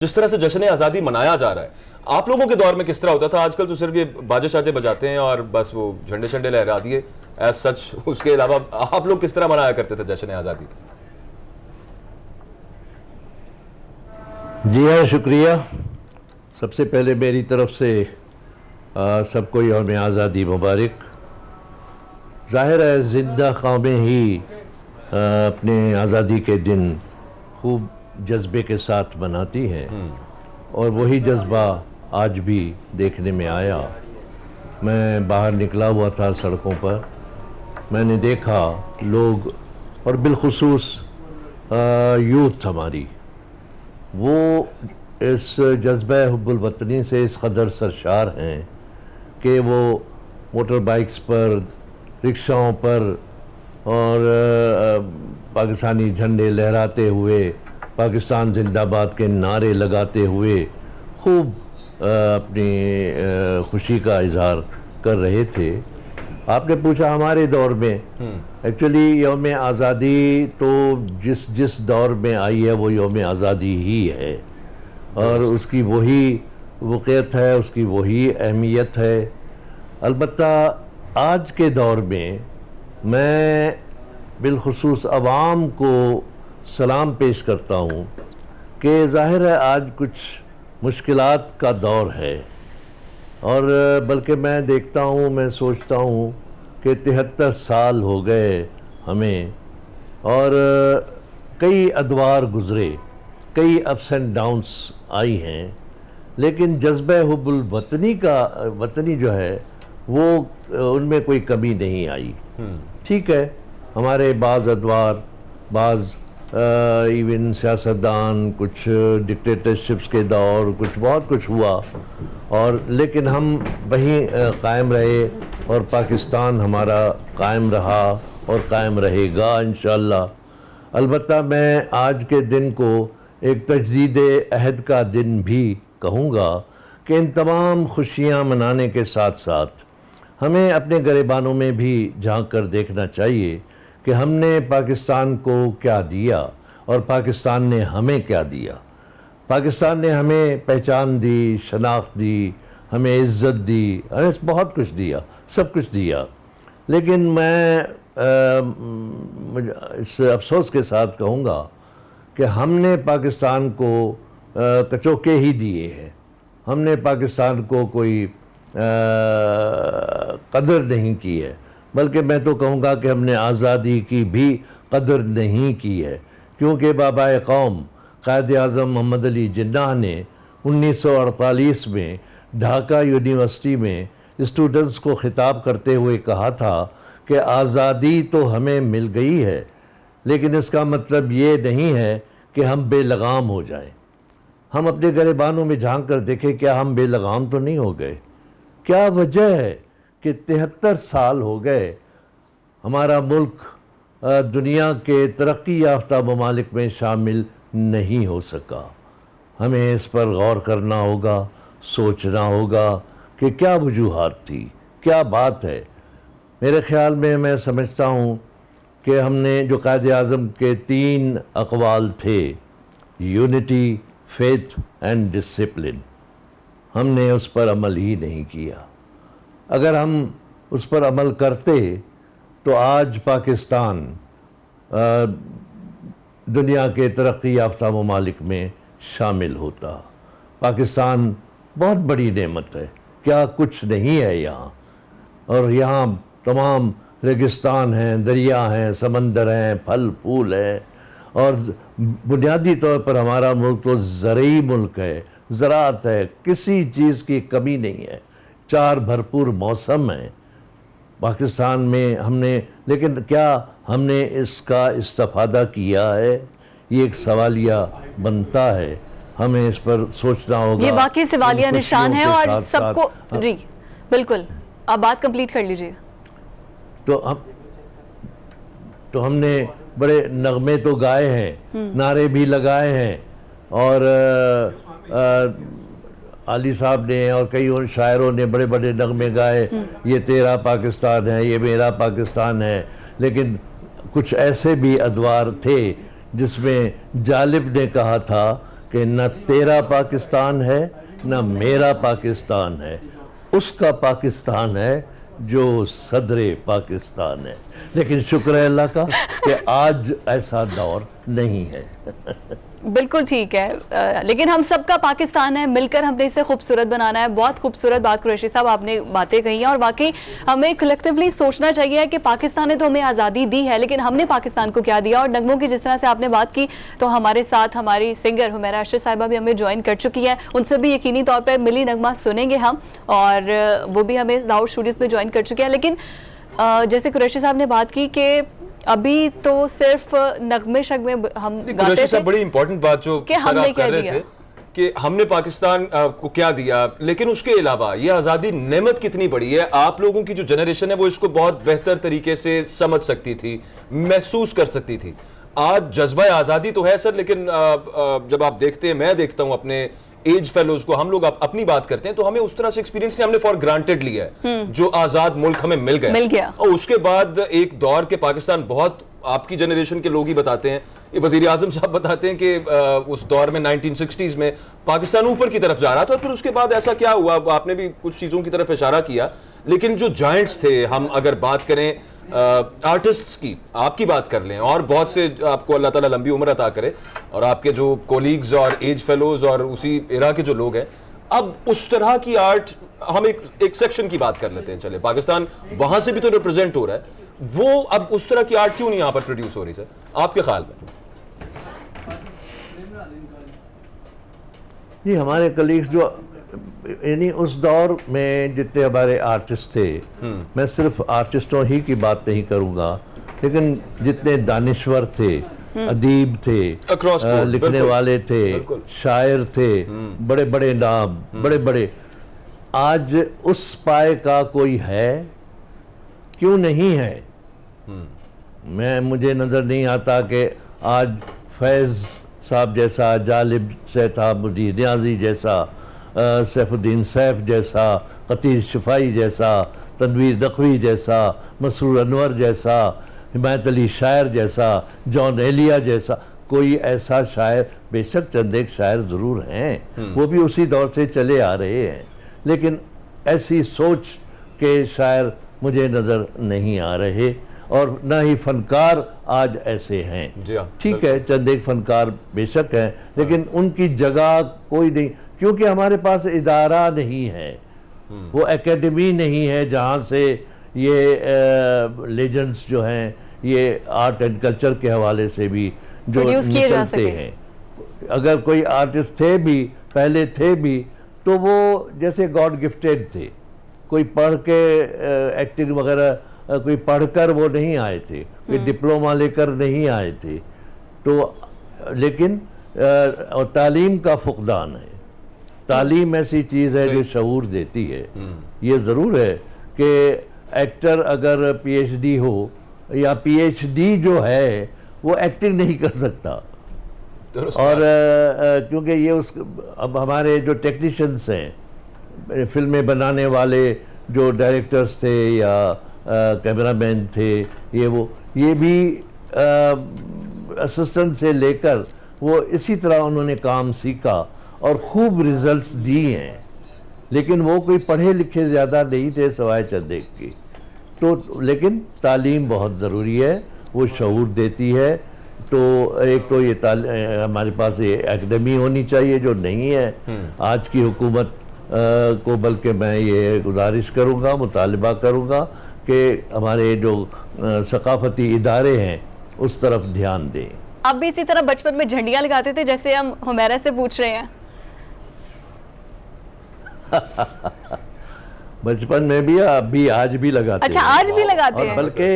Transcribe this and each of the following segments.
जिस तरह से जश्न आज़ादी मनाया जा रहा है, आप लोगों के दौर में किस तरह होता था? आजकल तो सिर्फ ये बाजे शाजे बजाते हैं और बस वो झंडे शंडे लहरा दिए एज सच। उसके अलावा आप लोग किस तरह मनाया करते थे जश्न आज़ादी? जी हाँ, शुक्रिया। सबसे पहले मेरी तरफ से सबको यौम आज़ादी मुबारक। ज़ाहिर है ज़िंदा कौमें ही अपने आज़ादी के दिन खूब जज्बे के साथ मनाती हैं और वही जज्बा आज भी देखने में आया। मैं बाहर निकला हुआ था सड़कों पर, मैंने देखा लोग और बिलखुसूस यूथ हमारी वो इस जज्बा हुब्बुल वतनी से इस कदर सरशार हैं कि वो मोटर बाइक्स पर, रिक्शाओं पर और पाकिस्तानी झंडे लहराते हुए, पाकिस्तान जिंदाबाद के नारे लगाते हुए खूब अपनी खुशी का इजहार कर रहे थे। आपने पूछा हमारे दौर में, एक्चुअली यौम आज़ादी तो जिस दौर में आई है वो यौम आज़ादी ही है और उसकी वही वक़ीयत है, उसकी वही अहमियत है। अलबत्ता आज के दौर में मैं बिलखुसूस अवाम को सलाम पेश करता हूँ कि ज़ाहिर है आज कुछ मुश्किलात का दौर है और बल्कि मैं देखता हूँ, मैं सोचता हूँ कि 73 साल हो गए हमें और कई अदवार गुज़रे, कई अप्स एंड डाउन्स आई हैं, लेकिन जज्बा हुब्बुल वतनी जो है वो उनमें कोई कमी नहीं आई। ठीक है, हमारे बाज़ अदवार, बाज़ इवन सियासतदान, कुछ डिक्टेटरशिप्स के दौर, कुछ बहुत कुछ हुआ और लेकिन हम वहीं कायम रहे और पाकिस्तान हमारा कायम रहा और कायम रहेगा इंशाअल्लाह। अलबत्ता मैं आज के दिन को एक तजदीद अहद का दिन भी कहूँगा कि इन तमाम खुशियाँ मनाने के साथ साथ हमें अपने गिरेबानों में भी झांक कर देखना चाहिए कि हमने पाकिस्तान को क्या दिया और पाकिस्तान ने हमें क्या दिया। पाकिस्तान ने हमें पहचान दी, शनाख्त दी, हमें इज़्ज़त दी, हमें बहुत कुछ दिया, सब कुछ दिया। लेकिन मैं इस अफसोस के साथ कहूँगा कि हमने पाकिस्तान को कचौके ही दिए हैं। हमने पाकिस्तान को कोई कदर नहीं की है, बल्कि मैं तो कहूँगा कि हमने आज़ादी की भी कदर नहीं की है, क्योंकि बाबाए कौम क़ायद आज़म मोहम्मद अली जिन्नाह ने 1948 में ढाका यूनिवर्सिटी में स्टूडेंट्स को ख़िताब करते हुए कहा था कि आज़ादी तो हमें मिल गई है, लेकिन इसका मतलब ये नहीं है कि हम बेलगाम हो जाएं। हम अपने गिरेबानों में झांक कर देखें, क्या हम बेलगाम तो नहीं हो गए? क्या वजह है कि 73 साल हो गए हमारा मुल्क दुनिया के तरक्की याफ्ता ममालिक में शामिल नहीं हो सका? हमें इस पर गौर करना होगा, सोचना होगा कि क्या वजूहात थी, क्या बात है। मेरे ख़्याल में मैं समझता हूँ कि हमने जो क़ायद आज़म के 3 अक़वाल थे, यूनिटी, फेथ एंड डिसिप्लिन, हमने उस पर अमल ही नहीं किया। अगर हम उस पर अमल करते तो आज पाकिस्तान दुनिया के तरक्की याफ्ता ममालिक में शामिल होता। पाकिस्तान बहुत बड़ी नेमत है, क्या कुछ नहीं है यहाँ? और यहाँ तमाम रेगिस्तान हैं, दरिया हैं, समंदर हैं, फल फूल हैं और बुनियादी तौर पर हमारा मुल्क तो ज़रई मुल्क है, ज़राअत है, किसी चीज़ की कमी नहीं है, 4 भरपूर मौसम हैं पाकिस्तान में। हमने, लेकिन क्या हमने इसका इस्तेफ़ादा किया है? ये एक सवालिया बनता है, हमें इस पर सोचना होगा। ये वाकई सवालिया निशान है और सबको जी बिल्कुल, आप बात कंप्लीट कर लीजिए। तो हमने बड़े नगमे तो गाए हैं, नारे भी लगाए हैं और अली साहब ने और कई और शायरों ने बड़े बड़े नगमे गाए, ये तेरा पाकिस्तान है, ये मेरा पाकिस्तान है। लेकिन कुछ ऐसे भी अदवार थे जिसमें जालिब ने कहा था कि न तेरा पाकिस्तान है न मेरा पाकिस्तान है, उसका पाकिस्तान है जो सदरे पाकिस्तान है। लेकिन शुक्र है अल्लाह का कि आज ऐसा दौर नहीं है। बिल्कुल ठीक है, लेकिन हम सबका पाकिस्तान है, मिलकर हमने इसे खूबसूरत बनाना है। बहुत खूबसूरत बात कुरैशी साहब आपने बातें कही हैं, और वाकई हमें कलेक्टिवली सोचना चाहिए कि पाकिस्तान ने तो हमें आज़ादी दी है, लेकिन हमने पाकिस्तान को क्या दिया। और नगमों की जिस तरह से आपने बात की, तो हमारे साथ हमारी सिंगर हुमैरा अरशद साहिबा भी हमें ज्वाइन कर चुकी है। उनसे भी यकीनी तौर पर मिली नगमा सुनेंगे हम, और वो भी हमें लाहौर स्टूडियोज़ में ज्वाइन कर चुके हैं। लेकिन जैसे कुरैशी साहब ने बात की कि अभी तो सिर्फ नगमे शगमे हम गाते थे, बड़ी इंपॉर्टेंट बात जो कि हमने क्या दिया, कि हमने पाकिस्तान को क्या दिया, लेकिन उसके अलावा ये आज़ादी नेमत कितनी बड़ी है। आप लोगों की जो जनरेशन है वो इसको बहुत बेहतर तरीके से समझ सकती थी, महसूस कर सकती थी। आज जज्बा आज़ादी तो है सर, लेकिन जब आप देखते हैं, मैं देखता हूं अपने एज फेलोज को, हम लोग अपनी बात करते हैं तो हमें उस तरह से एक्सपीरियंस नहीं, हमने फॉर ग्रांटेड लिया है जो आज़ाद मुल्क हमें मिल गया। और उसके बाद एक दौर के पाकिस्तान, बहुत आपकी जनरेशन के लोग ही बताते हैं, ये वज़ीर आज़म साहब बताते हैं कि उस दौर में 1960s में पाकिस्तान ऊपर की तरफ जा रहा था। और फिर उसके बाद ऐसा क्या हुआ, आपने भी कुछ चीज़ों की तरफ इशारा किया, लेकिन जो जायंट्स थे, हम अगर बात करें आर्टिस्ट्स की, आपकी बात कर लें, और बहुत से आपको अल्लाह ताला लंबी उम्र अता करे, और आपके जो कोलीग्स और एज फेलोज और उसी इरा के जो लोग हैं, अब उस तरह की आर्ट, हम एक सेक्शन की बात कर लेते हैं, चले पाकिस्तान वहां से भी तो रिप्रेजेंट हो रहा है, वो अब उस तरह की आर्ट क्यों नहीं यहां पर प्रोड्यूस हो रही सर, आपके ख्याल में? जी, हमारे कलीग्स जो, यानी उस दौर में जितने हमारे आर्टिस्ट थे, मैं सिर्फ आर्टिस्टों ही की बात नहीं करूंगा, लेकिन जितने दानिश्वर थे, अदीब थे, लिखने वाले थे, शायर थे, बड़े बड़े नाम, बड़े बड़े, आज उस पाए का कोई है? क्यों नहीं है? मुझे नज़र नहीं आता कि आज फैज़ साहब जैसा, जालिब सैताबुद्दीन नियाज़ी जैसा, सैफुद्दीन सैफ जैसा, कतीर शिफाई जैसा, तनवीर नकवी जैसा, मसरूर अनवर जैसा, हिमायत अली शायर जैसा, जॉन एलिया जैसा कोई ऐसा शायर, बेशक चंद एक शायर ज़रूर हैं, वो भी उसी दौर से चले आ रहे हैं, लेकिन ऐसी सोच के शायर मुझे नज़र नहीं आ रहे, और न ही फनकार आज ऐसे हैं। ठीक है, चंद एक फनकार बेशक हैं, लेकिन उनकी जगह कोई नहीं, क्योंकि हमारे पास इदारा नहीं है, वो एकेडमी नहीं है जहाँ से ये लेजेंड्स जो हैं, ये आर्ट एंड कल्चर के हवाले से भी जो निकलते हैं। अगर कोई आर्टिस्ट थे भी, पहले थे भी, तो वो जैसे गॉड गिफ्टेड थे, कोई पढ़ के एक्टिंग वगैरह, कोई पढ़कर वो नहीं आए थे, कोई डिप्लोमा लेकर नहीं आए थे, तो लेकिन तालीम का फुकदान है। तालीम ऐसी चीज़ है जो शऊर देती है। ये ज़रूर है कि एक्टर अगर पीएचडी हो, या पीएचडी जो है वो एक्टिंग नहीं कर सकता, और क्योंकि ये अब हमारे जो टेक्नीशियंस हैं, फिल्में बनाने वाले जो डायरेक्टर्स थे या कैमरामैन थे, ये भी असिस्टेंट से लेकर वो इसी तरह उन्होंने काम सीखा और खूब रिजल्ट्स दिए हैं, लेकिन वो कोई पढ़े लिखे ज़्यादा नहीं थे सिवाय चंद एक की। तो लेकिन तालीम बहुत ज़रूरी है, वो शऊर देती है। तो एक तो ये हमारे पास ये एकेडमी होनी चाहिए जो नहीं है आज की हुकूमत को, बल्कि मैं ये गुजारिश करूँगा, मुतालबा करूँगा कि हमारे जो सकाफती इदारे हैं उस तरफ ध्यान दें। आप भी इसी तरह बचपन में झंडियाँ लगाते थे जैसे हम हुमैरा से पूछ रहे हैं? बचपन में भी, अभी आज भी लगाते हैं। अच्छा, आज भी लगाते हैं? बल्कि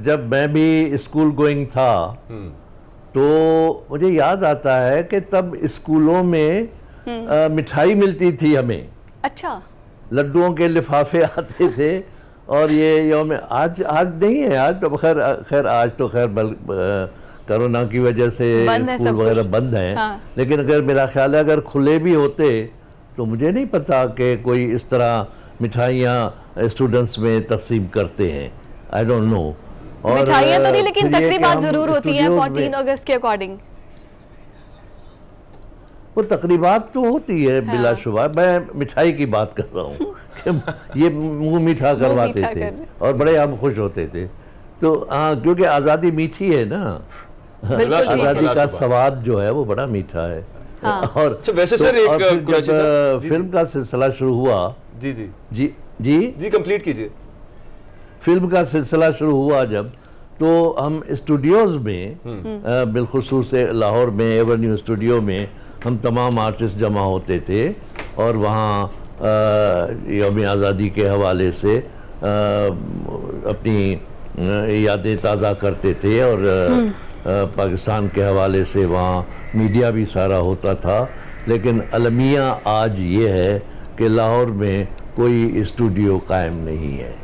जब मैं भी स्कूल गोइंग था तो मुझे याद आता है कि तब स्कूलों में मिठाई मिलती थी हमें। अच्छा, लड्डुओं के लिफाफे आते थे, और ये यौम आज नहीं है, आज तो खैर आज तो खैर कोरोना की वजह से स्कूल वगैरह बंद हैं। हाँ। लेकिन अगर मेरा ख्याल है अगर खुले भी होते तो मुझे नहीं पता कि कोई इस तरह मिठाइयाँ स्टूडेंट्स में तकसीम करते हैं, आई डोंट नो। और मिठाइयाँ तो नहीं, लेकिन तकरीबात जरूर होती हैं 14 अगस्त के अकॉर्डिंग। वो तकरीबात तो होती है बिलाशुबा। मैं मिठाई की बात कर रहा हूँ कि ये मुंह मीठा करवाते मीठा थे करने। और बड़े हम खुश होते थे। तो हाँ, क्योंकि आज़ादी मीठी है ना, बिल्कुल ठीक है। आज़ादी का बिलाशुबा। स्वाद जो है वो बड़ा मीठा है। हाँ। और अच्छा, वैसे सर एक और फिर कुरैशी जब साहब, जी, फिल्म का सिलसिला शुरू हुआ, जी जी जी जी जी कंप्लीट कीजिए। फिल्म का सिलसिला शुरू हुआ जब, तो हम स्टूडियोज़ में बिलखुसूस से लाहौर में एवेन्यू स्टूडियो में हम तमाम आर्टिस्ट जमा होते थे और वहाँ यौम आज़ादी के हवाले से अपनी यादें ताज़ा करते थे और पाकिस्तान के हवाले से वहाँ मीडिया भी सारा होता था। लेकिन अलमिया आज ये है कि लाहौर में कोई स्टूडियो कायम नहीं है।